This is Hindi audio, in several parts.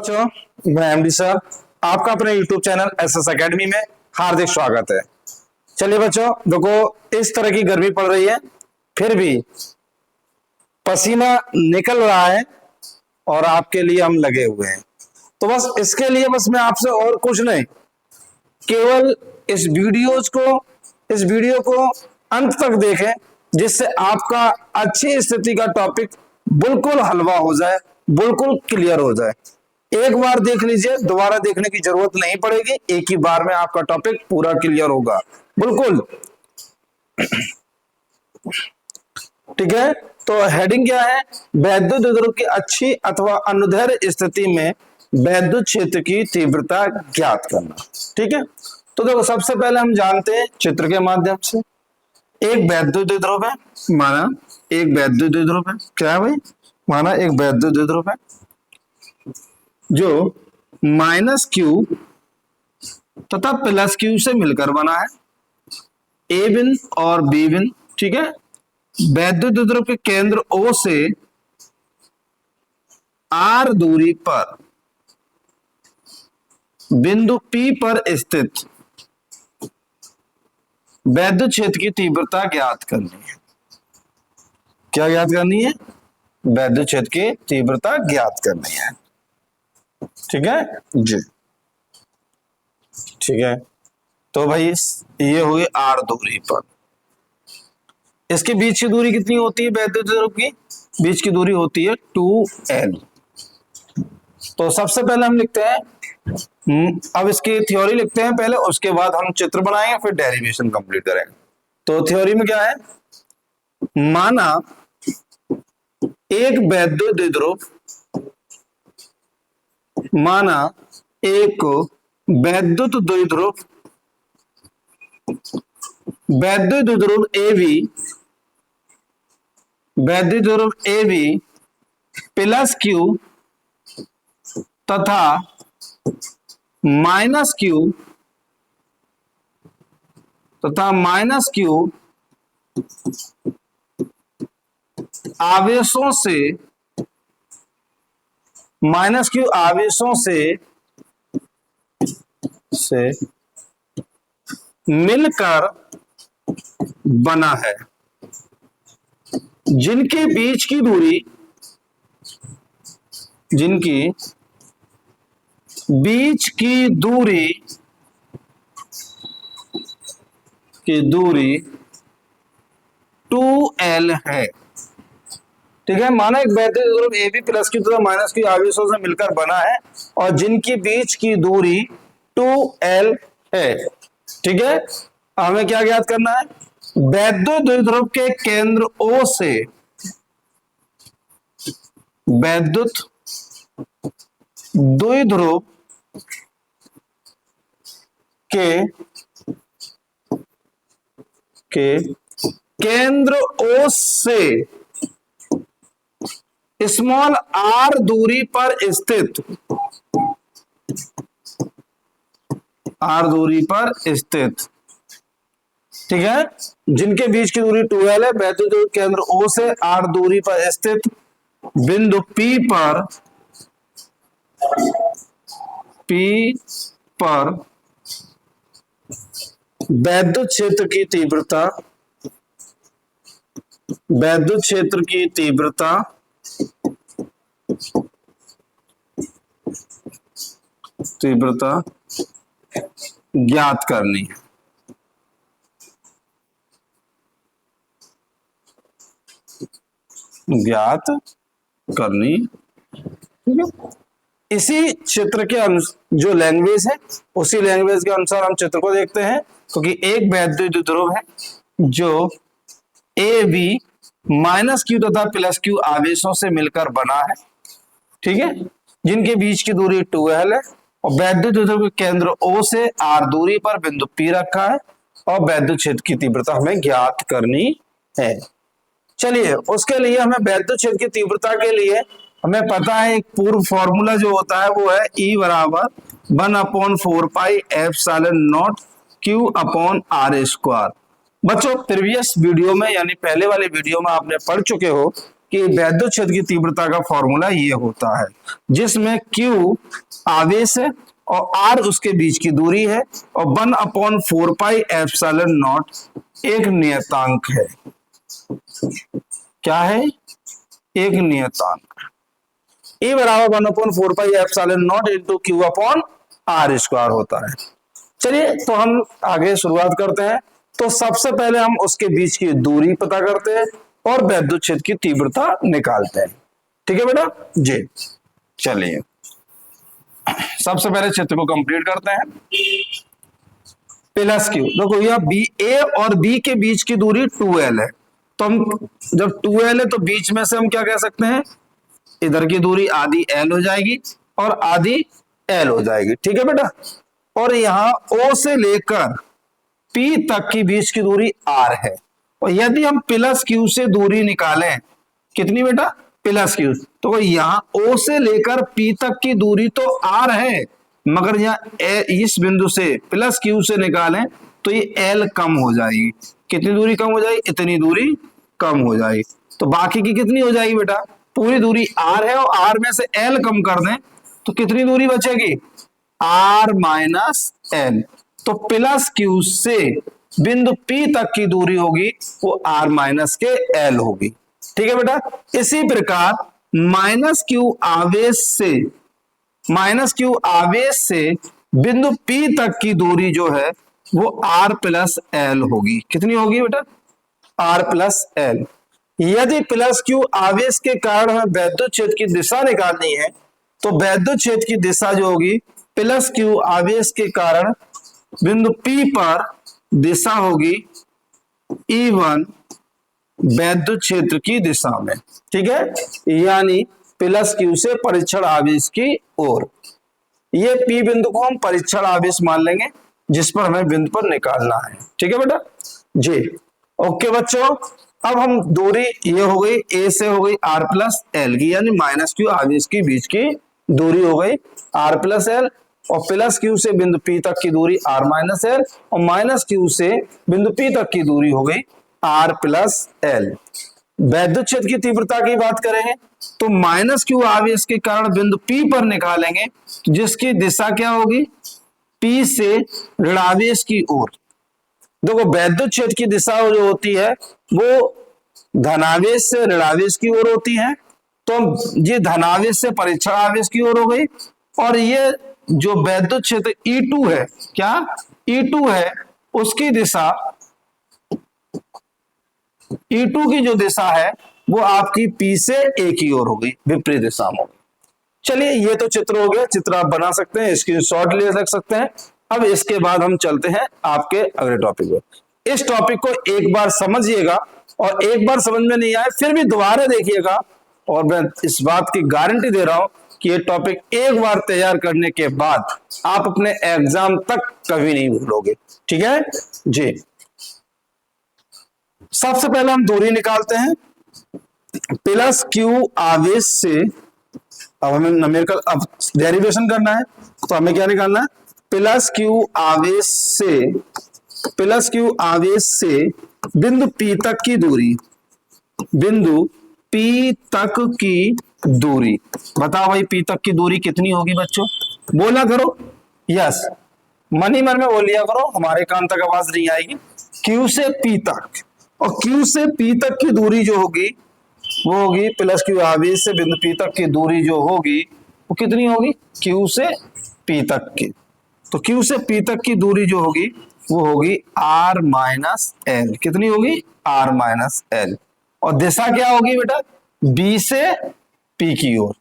बच्चों, मैं एमडी सर आपका अपने यूट्यूब चैनल एसएस एकेडमी में हार्दिक स्वागत है। चलिए बच्चों, देखो इस तरह की गर्मी पड़ रही है, फिर भी पसीना निकल रहा है और आपके लिए हम लगे हुए हैं। तो बस इसके लिए मैं आपसे और कुछ नहीं, केवल इस वीडियो को अंत तक देखें, जिससे आपका अच्छी स्थिति का टॉपिक बिल्कुल हलवा हो जाए, बिल्कुल क्लियर हो जाए। एक बार देख लीजिए, दोबारा देखने की जरूरत नहीं पड़ेगी, एक ही बार में आपका टॉपिक पूरा क्लियर होगा, बिल्कुल। ठीक है, तो हेडिंग क्या है? वैद्युत विद्युत की अच्छी अथवा अनुदैर्ध्य स्थिति में वैद्युत क्षेत्र की तीव्रता ज्ञात करना। ठीक है, तो देखो सबसे पहले हम जानते हैं चित्र के माध्यम से। एक वैद्युत द्विध्रुव है, माना एक वैद्युत द्विध्रुव है, क्या है भाई? माना एक वैद्युत द्विध्रुव है जो -q तथा +q से मिलकर बना है, ए बिन और बी बिन। ठीक है, वैद्युत द्विध्रुव के केंद्र O से r दूरी पर बिंदु P पर स्थित वैद्युत क्षेत्र की तीव्रता ज्ञात करनी है। क्या ज्ञात करनी है? वैद्युत क्षेत्र की तीव्रता ज्ञात करनी है। ठीक है जी, ठीक है। तो भाई ये हुई r दूरी पर, इसके बीच की दूरी कितनी होती है? वैद्युत द्विध्रुव की बीच की दूरी होती है 2l। तो सबसे पहले हम लिखते हैं, अब इसकी थ्योरी लिखते हैं पहले, उसके बाद हम चित्र बनाएंगे, फिर डेरिवेशन कंप्लीट करेंगे। तो थ्योरी में क्या है? माना एक वैद्युत द्विध्रुव, माना एक वैद्युत द्विध्रुव AB +q तथा -q आवेशों से मिलकर बना है, जिनकी बीच की दूरी 2l है। ठीक है, माना एक वैद्युत द्विध्रुव AB +q तथा -q आवेशों से मिलकर बना है और जिनकी बीच की दूरी 2l है। ठीक है, हमें क्या ज्ञात करना है? वैद्युत द्विध्रुव के केंद्र O से वैद्युत द्विध्रुव के केंद्र O से स्मॉल r दूरी पर स्थित, ठीक है, जिनके बीच की दूरी 2l है, वैद्युत द्विध्रुव केंद्र O से r दूरी पर स्थित बिंदु P पर वैद्युत क्षेत्र की तीव्रता ज्ञात करनी है। इसी चित्र के जो लैंग्वेज है, उसी लैंग्वेज के अनुसार हम चित्र को देखते हैं, क्योंकि एक वैद्युत द्विध्रुव है जो AB -q तथा +q आवेशों से मिलकर बना है। ठीक है, जिनके बीच की दूरी 2l है और वैद्युत द्विध्रुव के केंद्र O से r दूरी पर बिंदु P रखा है और वैद्युत क्षेत्र की तीव्रता हमें ज्ञात करनी है। चलिए, उसके लिए हमें वैद्युत क्षेत्र की तीव्रता के लिए हमें पता है, एक पूर्व फॉर्मूला जो होता है वो है E = 1/4πε0 Q/r²। बच्चों प्रीवियस वीडियो में यानी पहले वाले वीडियो में आपने पढ़ चुके हो कि वैद्युत क्षेत्र की तीव्रता का फॉर्मूला ये होता है, जिसमें Q आवेश है और R उसके बीच की दूरी है और 1/4πε0 एक नियतांक है। क्या है? एक नियतांक। E बराबर 1/4πε0 इंटू Q/R² होता है। चलिए तो हम आगे शुरुआत करते हैं। तो सबसे पहले हम उसके बीच की दूरी पता करते हैं और वैद्युत क्षेत्र की तीव्रता निकालते हैं। ठीक है बेटा जी। चलिए सबसे पहले चित्र को कंप्लीट करते हैं। प्लस Q, देखो यह बी ए और बी के बीच की दूरी 2L है। तो हम जब 2L है तो बीच में से हम क्या कह सकते हैं, इधर की दूरी आधी L हो जाएगी और आधी L हो जाएगी। ठीक है बेटा। और यहां O से लेकर P तक की बीच की दूरी R है। और यदि हम प्लस Q से दूरी निकालें, कितनी बेटा? प्लस Q, तो यहां O से लेकर P तक की दूरी तो R है, मगर यहाँ इस बिंदु से प्लस Q से निकालें तो ये L कम हो जाएगी। कितनी दूरी कम हो जाएगी? इतनी दूरी कम हो जाएगी। तो बाकी की कितनी हो जाएगी बेटा? पूरी दूरी R है और R में से L कम कर दें तो कितनी दूरी बचेगी? R minus L। तो प्लस Q से बिंदु P तक की दूरी होगी वो R माइनस के L होगी। ठीक है बेटा। इसी प्रकार माइनस Q आवेश से बिंदु P तक की दूरी जो है वो R प्लस L होगी। कितनी होगी बेटा? R plus L। यदि प्लस Q आवेश के कारण हमें वैद्युत क्षेत्र की दिशा निकालनी है तो वैद्युत क्षेत्र की दिशा जो होगी प्लस Q आवेश के कारण बिंदु P पर दिशा होगी E1 वैद्युत क्षेत्र की दिशा में। ठीक है, यानी प्लस Q से परीक्षण आवेश की ओर। ये P बिंदु को हम परीक्षण आवेश मान लेंगे जिस पर हमें बिंदु पर निकालना है। ठीक है बेटा जी। ओके बच्चों, अब हम दूरी ये हो गई A से हो गई R प्लस L की, यानी माइनस Q आवेश के बीच की दूरी हो गई R प्लस L, और प्लस Q से बिंदु P तक की दूरी R माइनस L, और माइनस Q से बिंदु P तक की दूरी हो गई R प्लस L। वैद्युत क्षेत्र की तीव्रता की बात करेंगे तो माइनस Q आवेश के कारण बिंदु P पर निकालेंगे, जिसकी दिशा क्या होगी? P से ऋणावेश की ओर। देखो वैद्युत क्षेत्र की दिशा जो होती है वो धनावेश से ऋणावेश की ओर होती है। तो ये धनावेश से परीक्षण आवेश की ओर हो गई, और ये जो वैद्युत क्षेत्र E2 है, क्या E2 है, उसकी दिशा E2 की जो दिशा है वो आपकी P से A की ओर हो गई, विपरीत दिशा में हो गई। चलिए ये तो चित्र हो गया, चित्र आप बना सकते हैं, स्क्रीनशॉट ले सकते हैं। अब इसके बाद हम चलते हैं आपके अगले टॉपिक पर। इस टॉपिक को एक बार समझिएगा और एक बार समझ में नहीं आए फिर भी दोबारा देखिएगा, और मैं इस बात की गारंटी दे रहा हूं कि ये टॉपिक एक बार तैयार करने के बाद आप अपने एग्जाम तक कभी नहीं भूलोगे। ठीक है जी। सबसे पहले हम दूरी निकालते हैं। प्लस Q आवेश से, अब हमें न्यूमेरिकल अब डेरिवेशन करना है, तो हमें क्या निकालना है? प्लस Q आवेश से बिंदु P तक की दूरी, बिंदु P तक की दूरी। बताओ भाई P तक की दूरी कितनी होगी बच्चों? बोला करो यस, मन ही मन में बोल लिया करो, हमारे कान तक आवाज नहीं आएगी। Q से P तक, और Q से P तक की दूरी जो होगी वो होगी प्लस Q आवेश से बिंदु P तक की दूरी जो होगी वो कितनी होगी? Q से P तक की। तो Q से P तक की दूरी जो होगी वो होगी R माइनस L। कितनी होगी? R minus L। और दिशा क्या होगी बेटा? B से P की ओर।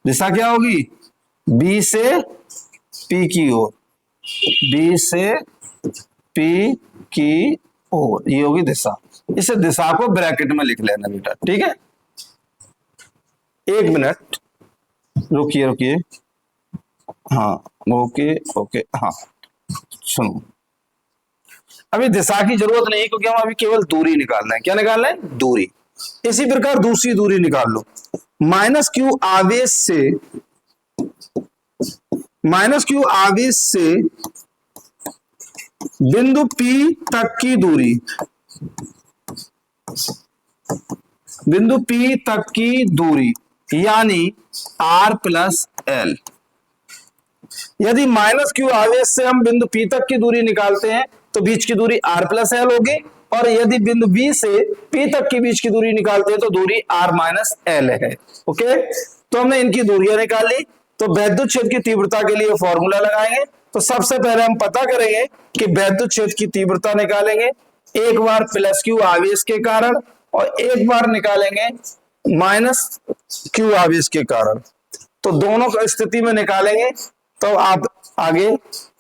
दिशा क्या होगी? B से P की ओर, B से P की ओर, ये होगी दिशा। इसे दिशा को ब्रैकेट में लिख लेना बेटा। ठीक है, एक मिनट रुकिए। हाँ ओके, हाँ सुनो, अभी दिशा की जरूरत नहीं क्योंकि हम अभी केवल दूरी निकालना है। क्या निकालना है? दूरी। इसी प्रकार दूसरी दूरी निकाल लो। माइनस Q आवेश से बिंदु P तक की दूरी, बिंदु P तक की दूरी यानी r प्लस एल। यदि माइनस क्यू आवेश से हम बिंदु P तक की दूरी निकालते हैं तो बीच की दूरी r प्लस एल होगी, और यदि बिंदु B से P तक की बीच की दूरी निकालते हैं तो दूरी r माइनस एल है। ओके, तो हमने इनकी दूरियां निकाल ली। तो वैद्युत क्षेत्र की तीव्रता के लिए फॉर्मूला लगाएंगे। तो सबसे पहले हम पता करेंगे कि वैद्युत क्षेत्र की तीव्रता निकालेंगे, एक बार प्लस क्यू आवेश के कारण और एक बार निकालेंगे माइनस क्यू आवेश के कारण। तो दोनों स्थिति में निकालेंगे तो आप आगे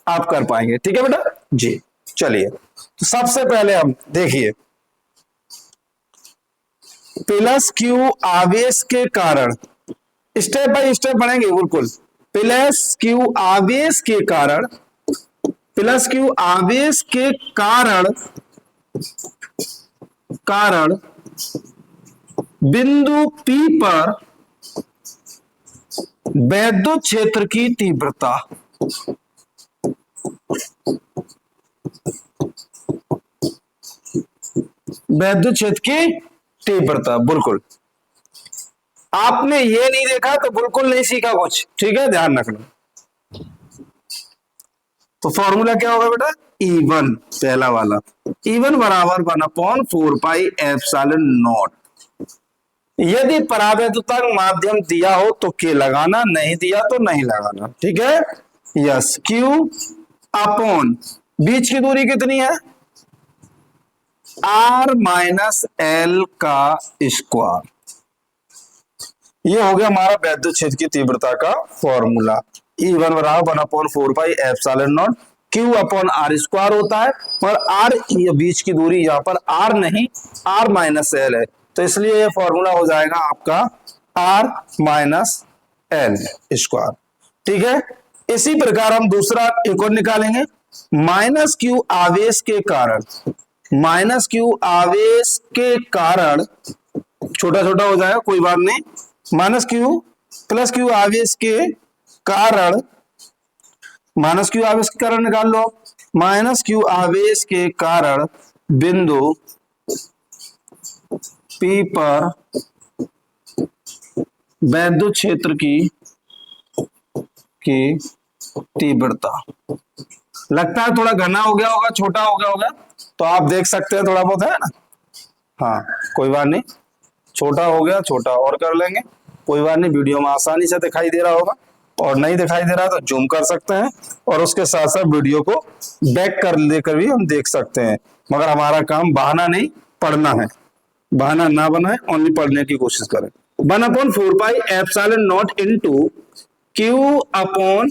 आप कर पाएंगे। ठीक है बेटा जी। चलिए, तो सबसे पहले हम देखिए प्लस क्यू आवेश के कारण, स्टेप बाय स्टेप बढ़ेंगे बिल्कुल। प्लस क्यू आवेश के कारण, प्लस क्यू आवेश के कारण बिंदु P पर वैद्युत क्षेत्र की तीव्रता, वैद्युत क्षेत्र की तीव्रता। बिल्कुल, आपने ये नहीं देखा तो बिल्कुल नहीं सीखा कुछ। ठीक है, ध्यान रखना। तो फॉर्मूला क्या होगा बेटा, E1 पहला वाला, E1 बराबर 1/4πε0। यदि परावैद्युतांक माध्यम दिया हो तो K लगाना, नहीं दिया तो नहीं लगाना। ठीक है, यस। Q अपॉन बीच की दूरी कितनी है, R माइनस एल का स्क्वायर। ये हो गया हमारा वैद्युत क्षेत्र की तीव्रता का फॉर्मूला। E1 बराबर 1/4πε0, Q अपॉन आर स्क्वायर होता है, और R ये बीच की दूरी, यहां पर R नहीं R माइनस एल है, तो इसलिए ये फॉर्मूला हो जाएगा आपका R माइनस एल स्क्वायर। ठीक है, इसी प्रकार हम दूसरा एक और निकालेंगे। माइनस क्यू आवेश के कारण, माइनस क्यू आवेश के कारण, छोटा छोटा हो जाएगा कोई बात नहीं, माइनस क्यू प्लस क्यू आवेश के कारण, माइनस क्यू आवेश के कारण निकाल लो। माइनस क्यू आवेश के कारण बिंदु P पर वैद्युत क्षेत्र की तीव्रता। लगता है थोड़ा घना हो गया होगा, छोटा हो गया होगा, तो आप देख सकते हैं थोड़ा बहुत है ना। हाँ कोई बात नहीं, छोटा हो गया, छोटा और कर लेंगे, कोई बात नहीं। वीडियो में आसानी से दिखाई दे रहा होगा, और नहीं दिखाई दे रहा तो जूम कर सकते हैं, और उसके साथ साथ वीडियो को बैक कर लेकर भी हम देख सकते हैं। मगर हमारा काम बहाना नहीं, पढ़ना है, बहाना ना बनाए, ओनली पढ़ने की कोशिश करें। 1/4πε0 into Q upon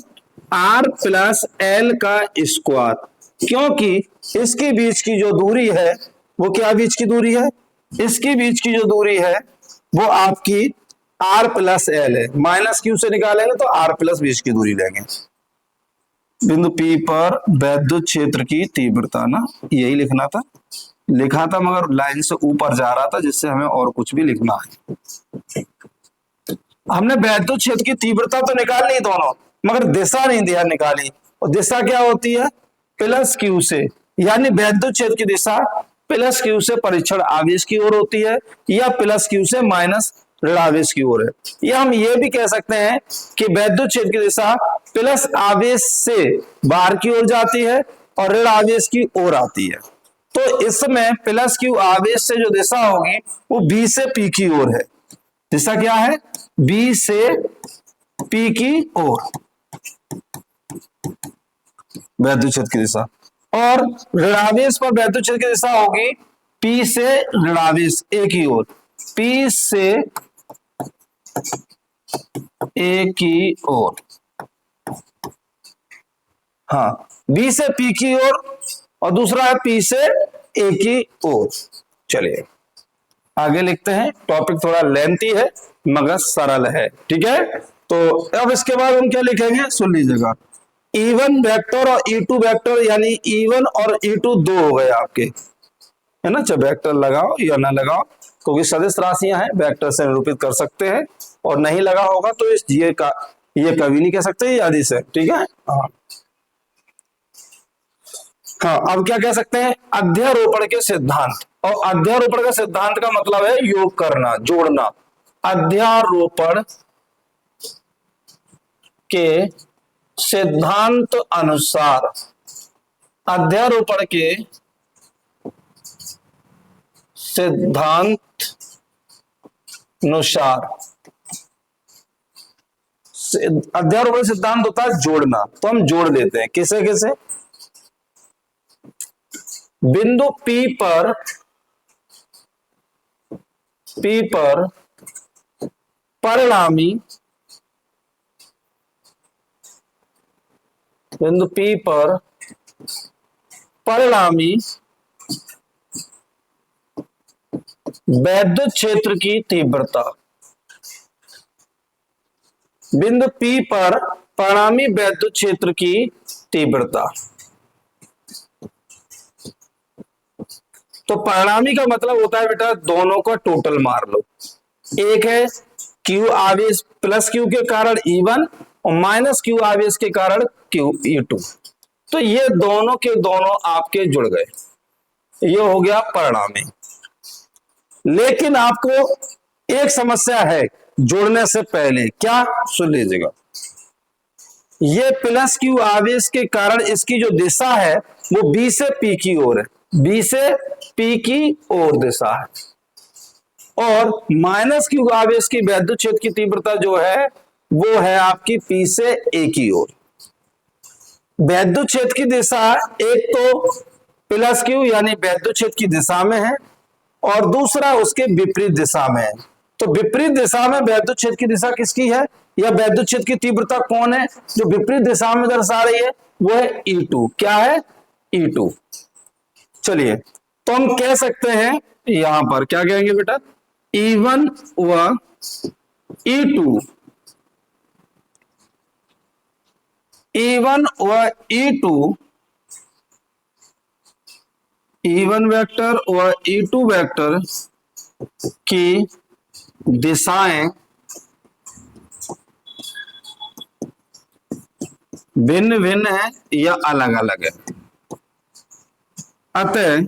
R plus L का स्क्वायर, क्योंकि इसके बीच की जो दूरी है वो क्या बीच की दूरी है, इसकी बीच की जो दूरी है वो आपकी R प्लस एल है। माइनस क्यू से निकालेंगे तो R प्लस बीच की दूरी लेंगे। बिंदु P पर वैद्युत क्षेत्र की तीव्रता, ना यही लिखना था, लिखा था मगर लाइन से ऊपर जा रहा था, जिससे हमें और कुछ भी लिखना है। हमने वैद्युत क्षेत्र की तीव्रता तो निकाल ली दोनों, मगर दिशा नहीं दिया निकाली, और दिशा क्या होती है, प्लस क्यू से, यानी वैद्युत क्षेत्र की दिशा प्लस क्यू से परीक्षण आवेश की ओर होती है, या प्लस क्यू से माइनस ऋण आवेश की ओर है। या हम ये भी कह सकते हैं कि वैद्युत क्षेत्र की दिशा प्लस आवेश से बाहर की ओर जाती है और ऋण आवेश की ओर आती है। तो इसमें प्लस क्यू आवेश से जो दिशा होगी वो बी से पी की ओर है। दिशा क्या है, बी से पी की ओर वैद्युत क्षेत्र की दिशा, और ऋणावेश पर वैद्युत क्षेत्र की दिशा होगी पी से ऋणावेश ए की ओर, पी से ए की ओर, हाँ बी से पी की ओर, और दूसरा है पी से ए की ओर। चलिए आगे लिखते हैं, टॉपिक थोड़ा लेंथी है मगर सरल है। ठीक है, तो अब इसके बाद हम क्या लिखेंगे सुन लीजिएगा। E1 वेक्टर और E2 वेक्टर, यानी E1 और E2 दो हो गए आपके, है ना। चाहे वेक्टर लगाओ या ना लगाओ, क्योंकि सदिश राशियां हैं, वेक्टर से निरूपित कर सकते हैं, और नहीं लगा होगा तो इस ये कभी नहीं कह सकते, ये आदि से। ठीक है, हाँ अब क्या कह सकते हैं, अध्यारोपण के सिद्धांत। और अध्यारोपण का सिद्धांत का मतलब है योग करना, जोड़ना। अध्यारोपण के सिद्धांत अनुसार, अध्यारोपण के सिद्धांत अनुसार, अध्यारोपण सिद्धांत होता है जोड़ना, तो हम जोड़ देते हैं किसे किसे। बिंदु P पर परिणामी, बिंदु P पर परिणामी वैद्युत क्षेत्र की तीव्रता, बिंदु P पर परिणामी वैद्युत क्षेत्र की तीव्रता। तो परिणामी का मतलब होता है बेटा दोनों का टोटल मार लो। एक है Q आवेश प्लस Q के कारण E1 और माइनस Q आवेश के कारण Q E2। तो ये दोनों के दोनों आपके जुड़ गए, ये हो गया परिणामी। लेकिन आपको एक समस्या है जोड़ने से पहले, क्या, सुन लीजिएगा। ये प्लस Q आवेश के कारण इसकी जो दिशा है वो B से P की ओर है, B से P की ओर दिशा है, और माइनस Q आवेश की वैद्युत क्षेत्र की तीव्रता जो है वो है आपकी P से A की ओर। वैद्युत क्षेत्र की दिशा एक तो प्लस Q यानी वैद्युत क्षेत्र की दिशा में है, और दूसरा उसके विपरीत दिशा में है। तो विपरीत दिशा में वैद्युत क्षेत्र की दिशा किसकी है, या वैद्युत क्षेत्र की तीव्रता कौन है जो विपरीत दिशा में दर्शा रही है, वो है E2। क्या है, E2। चलिए, तो हम कह सकते हैं यहां पर क्या कहेंगे बेटा, E1 व E2, E1 व E2, E1 वेक्टर व E2 वेक्टर की दिशाएं भिन्न भिन्न है या अलग अलग है। अतः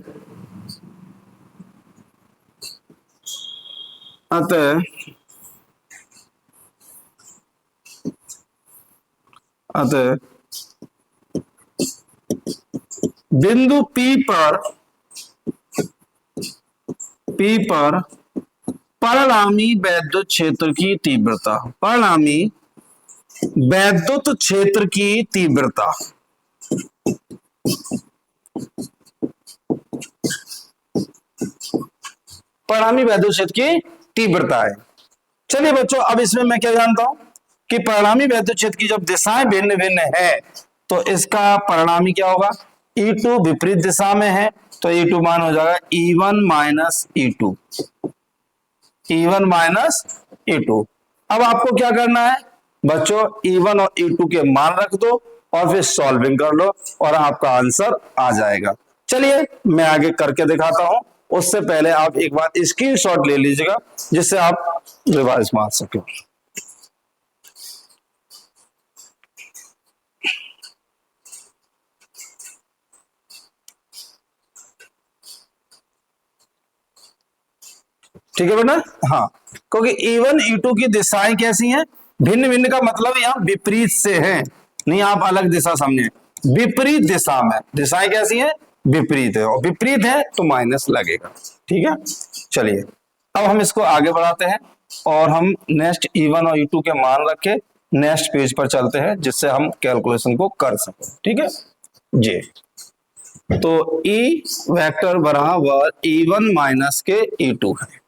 बिंदु P पर परिणामी वैद्युत क्षेत्र की तीव्रता, परिणामी वैद्युत क्षेत्र की तीव्रता, परिणामी वैद्युत क्षेत्र की तीव्रता है। चलिए बच्चों, अब इसमें मैं क्या जानता हूं कि परिणामी वैद्युत क्षेत्र की जब दिशाएं भिन्न भिन्न है तो इसका परिणामी क्या होगा, E2 विपरीत दिशा में है तो E2 मान हो जाएगा E1 minus E2, E1 minus E2। अब आपको क्या करना है बच्चों, E1 और E2 के मान रख दो और फिर सॉल्विंग कर लो और आपका आंसर आ जाएगा। चलिए मैं आगे करके दिखाता हूं, उससे पहले आप एक बार स्क्रीनशॉट ले लीजिएगा जिससे आप रिवाइज मार सके। ठीक है बेटा, हाँ, क्योंकि E1 E2 की दिशाएं कैसी हैं, भिन्न भिन्न का मतलब यहाँ विपरीत से है, नहीं आप अलग दिशा समझे, विपरीत दिशा में दिशाएं कैसी हैं, विपरीत है, और विपरीत है तो माइनस लगेगा। ठीक है, चलिए अब हम इसको आगे बढ़ाते हैं और हम नेक्स्ट E1 और E2 के मान रख के नेक्स्ट पेज पर चलते हैं जिससे हम कैलकुलेशन को कर सकें। ठीक है जी, तो E वेक्टर बराबर E1 माइनस के E2 है।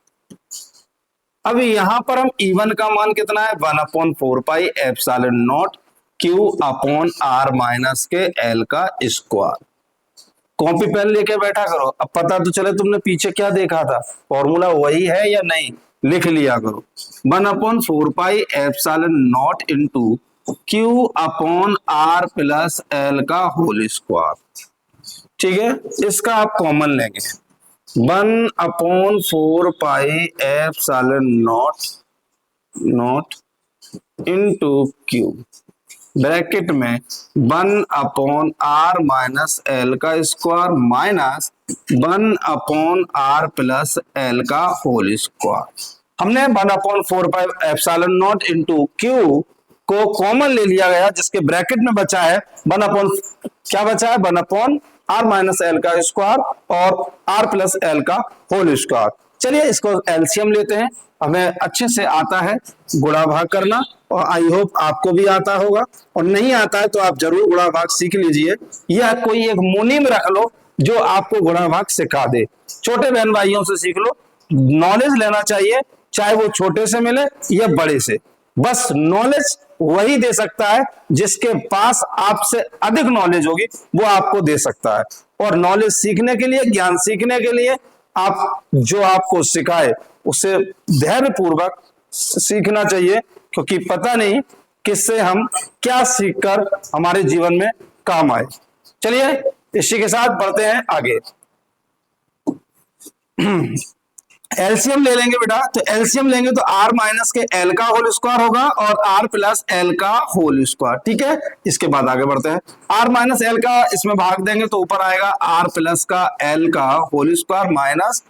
अब यहां पर हम E1 का मान कितना है, 1/4 pi epsilon not Q upon R minus के L का स्क्वायर। कॉपी पेन लेके बैठा करो, अब पता तो चले तुमने पीछे क्या देखा था, फॉर्मूला वही है या नहीं, लिख लिया करो। 1/4 pi epsilon not into Q upon R plus L का होल स्क्वायर। ठीक है, इसका आप कॉमन लेंगे, 1/4 pi epsilon not into Q bracket में 1/R माइनस L का square minus 1/r plus L का होल स्क्वायर। हमने 1/4πε0 इंटू क्यू को कॉमन ले लिया गया, जिसके ब्रैकेट में बचा है 1 क्या बचा है 1/r माइनस एल का स्क्वायर और r प्लस एल का होल स्क्वायर। चलिए इसको एलसीएम लेते हैं। हमें अच्छे से आता है गुणा भाग करना, और आई होप आपको भी आता होगा, और नहीं आता है तो आप जरूर गुणा भाग सीख लीजिए। यह कोई एक मुनीम रख लो जो आपको गुणा भाग सिखा दे। छोटे बहन भाइयों से सीख लो, नॉलेज लेना चाहिए, चाहे वो छोटे से मिले या बड़े से। बस नॉलेज वही दे सकता है जिसके पास आपसे अधिक नॉलेज होगी, वो आपको दे सकता है। और नॉलेज सीखने के लिए, ज्ञान सीखने के लिए आप जो आपको सिखाए उसे धैर्य पूर्वक सीखना चाहिए, क्योंकि पता नहीं किससे हम क्या सीखकर हमारे जीवन में काम आए। चलिए इसी के साथ बढ़ते हैं आगे। एलसीएम ले लेंगे बेटा, तो एलसीएम लेंगे तो r माइनस के l का होल स्क्वायर होगा और r प्लस एल का होल स्क्वायर। ठीक है, इसके बाद आगे बढ़ते हैं। r माइनस एल का इसमें भाग देंगे तो ऊपर आएगा r प्लस का l का whole square minus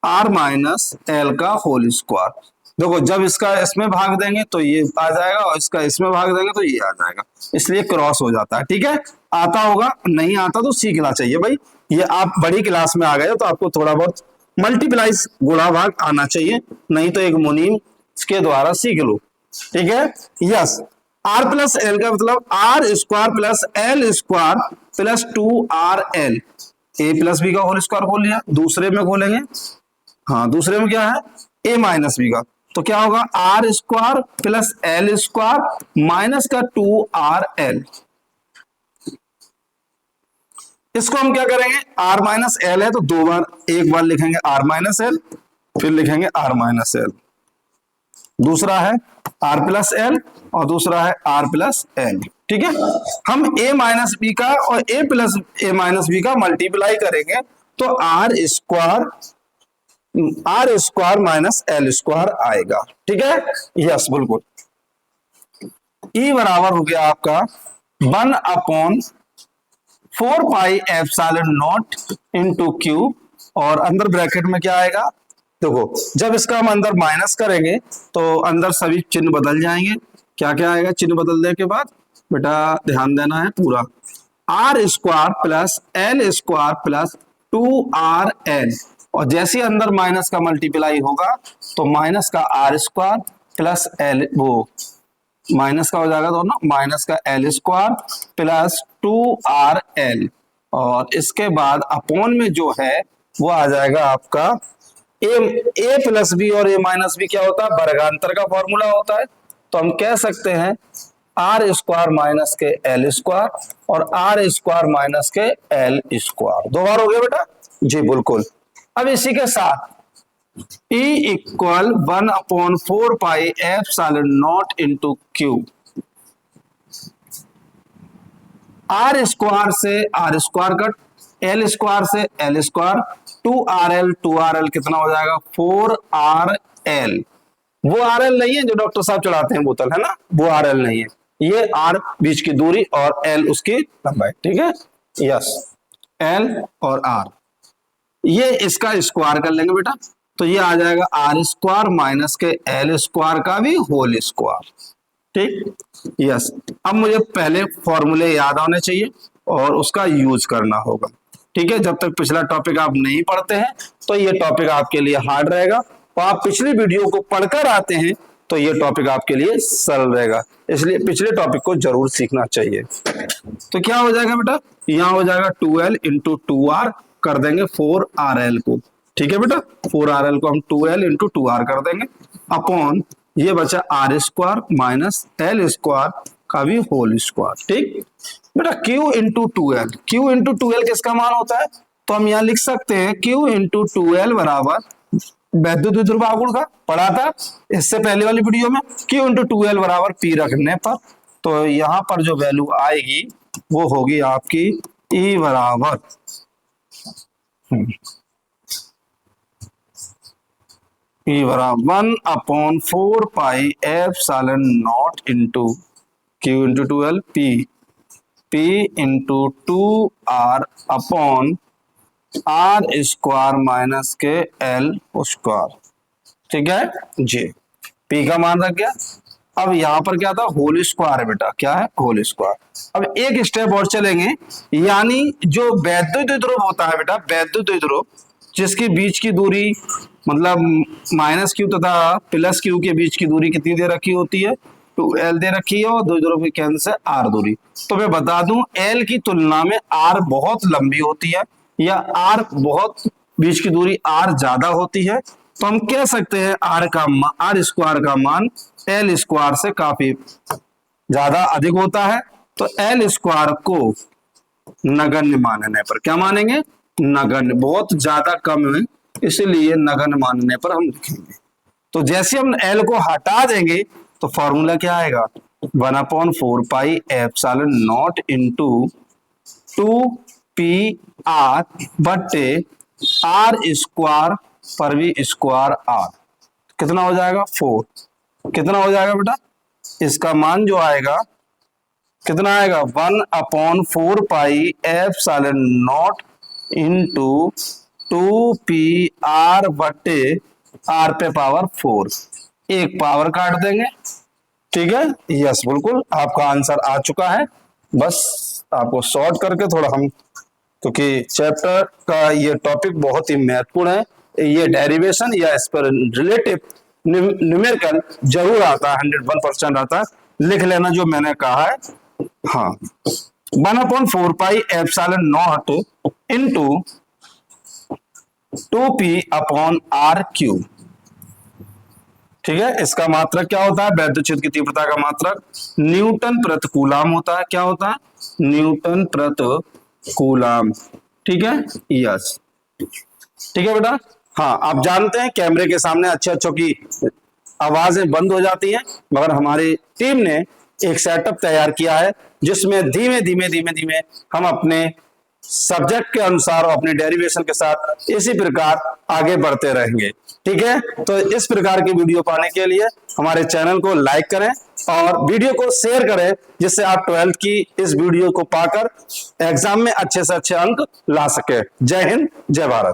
r minus L का होल स्क्वायर। देखो जब इसका इसमें भाग देंगे तो ये आ जाएगा, और इसका इसमें भाग देंगे तो ये आ जाएगा, इसलिए क्रॉस हो जाता है। ठीक है, आता होगा, नहीं आता तो सीखना चाहिए भाई। ये आप बड़ी क्लास में आ गए हो तो आपको थोड़ा बहुत मल्टीप्लाइज गुणा भाग आना चाहिए, नहीं तो एक मुनीम के द्वारा सीख लो। ठीक है, यस। r प्लस एल का मतलब R square plus L square plus 2rl। A plus B का होल स्क्वायर खोल लिया, दूसरे में खोलेंगे, हाँ दूसरे में क्या है a माइनस बी का, तो क्या होगा R square plus L square minus का 2rl। इसको हम क्या करेंगे, r माइनस एल है तो दो बार, एक बार लिखेंगे r माइनस एल, फिर लिखेंगे r माइनस एल, दूसरा है r प्लस एल और दूसरा है r प्लस एल। ठीक है, हम a माइनस बी का और a plus a minus B का मल्टीप्लाई करेंगे तो R square minus L square आएगा। ठीक है, यस बिल्कुल। E बराबर हो गया आपका 1/4πε0 इंटू क्यू, और अंदर ब्रैकेट में क्या आएगा, देखो जब इसका हम अंदर माइनस करेंगे तो अंदर सभी चिन्ह बदल जाएंगे। क्या क्या आएगा चिन्ह बदलने के बाद, बेटा ध्यान देना है पूरा, R square plus L square plus 2rl, और जैसे ही अंदर माइनस का मल्टीप्लाई होगा तो माइनस का आर स्क्वायर प्लस एल, वो माइनस का हो जाएगा दोनों, माइनस का एल स्क्वायर प्लस 2rl, और इसके बाद अपोन में जो है वो आ जाएगा आपका ए प्लस बी, और ए माइनस बी क्या होता है, वर्गांतर का फॉर्मूला होता है। तो हम कह सकते हैं आर स्क्वायर माइनस के एल स्क्वायर और आर स्क्वायर माइनस के एल स्क्वायर, दो बार हो गया बेटा जी बिल्कुल। अब इसी के साथ E equal 1/4πε0 into Q, R square से R square cut, L square से एल स्क्वायर, 2rl कितना हो जाएगा 4rl। वो rl नहीं है जो डॉक्टर साहब चढ़ाते हैं बोतल, है ना, वो rl नहीं है, ये r बीच की दूरी और l उसकी लंबाई। ठीक है, यस, l और r, ये इसका स्क्वायर कर लेंगे बेटा, तो ये आ जाएगा आर स्क्वायर माइनस के एल स्क्वायर का भी होल स्क्वायर। ठीक, यस। अब मुझे पहले फॉर्मूले याद होने चाहिए और उसका यूज करना होगा। ठीक है, जब तक पिछला टॉपिक आप नहीं पढ़ते हैं तो ये टॉपिक आपके लिए हार्ड रहेगा, और आप पिछली वीडियो को पढ़कर आते हैं तो ये टॉपिक आपके लिए सरल रहेगा, इसलिए पिछले टॉपिक को जरूर सीखना चाहिए। तो क्या हो जाएगा बेटा, यहाँ हो जाएगा 2l इंटू 2r, कर देंगे 4rl को। ठीक है बेटा, 4rl को हम 2l इंटू 2r कर देंगे, अपॉन ये बचा R square minus L square का भी होल स्क्वायर। ठीक बेटा, q into 2l, q into 2l किसका मान होता है, तो हम यहाँ लिख सकते हैं q इंटू 2l बराबर वैद्युत विद्युत आघूर्ण का, पढ़ा था इससे पहले वाली वीडियो में, q इंटू 2l बराबर p रखने पर, तो यहाँ पर जो वैल्यू आएगी वो होगी आपकी E बराबर E बराबर 1/4πε0 into q into 2l p into 2r upon R square minus के एल स्क्वायर। ठीक है जी, पी का मान रख गया। अब यहां पर क्या था, होल स्क्वायर है बेटा, क्या है, होल स्क्वायर। अब एक स्टेप और चलेंगे, यानी जो वैद्युत द्विध्रुव होता है बेटा, वैद्युत द्विध्रुव जिसके बीच की दूरी मतलब माइनस क्यू तथा प्लस क्यू के बीच की दूरी कितनी दे रखी होती है, 2l दे रखी है, और द्विध्रुव के केंद्र से r दूरी। तो मैं बता दूं l की तुलना में r बहुत लंबी होती है, या r बहुत बीच की दूरी r ज्यादा होती है, तो हम कह सकते हैं r स्क्वायर का मान l स्क्वायर से काफी ज्यादा अधिक होता है। तो l स्क्वायर को नगण्य मानने पर, क्या मानेंगे, नगण्य, बहुत ज्यादा कम है, इसलिए नगण्य मानने पर हम लिखेंगे। तो जैसे हम l को हटा देंगे तो फॉर्मूला क्या आएगा, 1/4 pi epsilon not into 2 pr बटे r स्क्वायर पर वी स्क्वायर r। कितना हो जाएगा, 4। कितना हो जाएगा बेटा, इसका मान जो आएगा कितना आएगा, 1/4 pi epsilon not into 2pr बटे r पे पावर 4, एक पावर काट देंगे। ठीक है, यस बिल्कुल आपका आंसर आ चुका है। बस आपको शॉर्ट करके थोड़ा हम, क्योंकि चैप्टर का ये टॉपिक बहुत ही महत्वपूर्ण है, ये डेरिवेशन या इस पर रिलेटिव न्यूमेरिकल जरूर आता है, 101% आता है, लिख लेना जो मैंने कहा है। हाँ, 1/4 pi epsilon not into 2p/r cube. ठीक है, इसका मात्रक क्या होता है, वैद्युत क्षेत्र की तीव्रता का मात्रक न्यूटन प्रति कूलाम होता है। क्या होता है, न्यूटन प्रति कूलाम। ठीक है, यस, ठीक है बेटा। हाँ, आप जानते हैं कैमरे के सामने अच्छे अच्छों की आवाजें बंद हो जाती हैं, मगर हमारी टीम ने एक सेटअप तैयार किया है जिसमें धीमे धीमे धीमे धीमे हम अपने सब्जेक्ट के अनुसार और अपने डेरिवेशन के साथ इसी प्रकार आगे बढ़ते रहेंगे। ठीक है, तो इस प्रकार की वीडियो पाने के लिए हमारे चैनल को लाइक करें और वीडियो को शेयर करें, जिससे आप 12th की इस वीडियो को पाकर एग्जाम में अच्छे से अच्छे अंक ला सके। जय हिंद, जय भारत।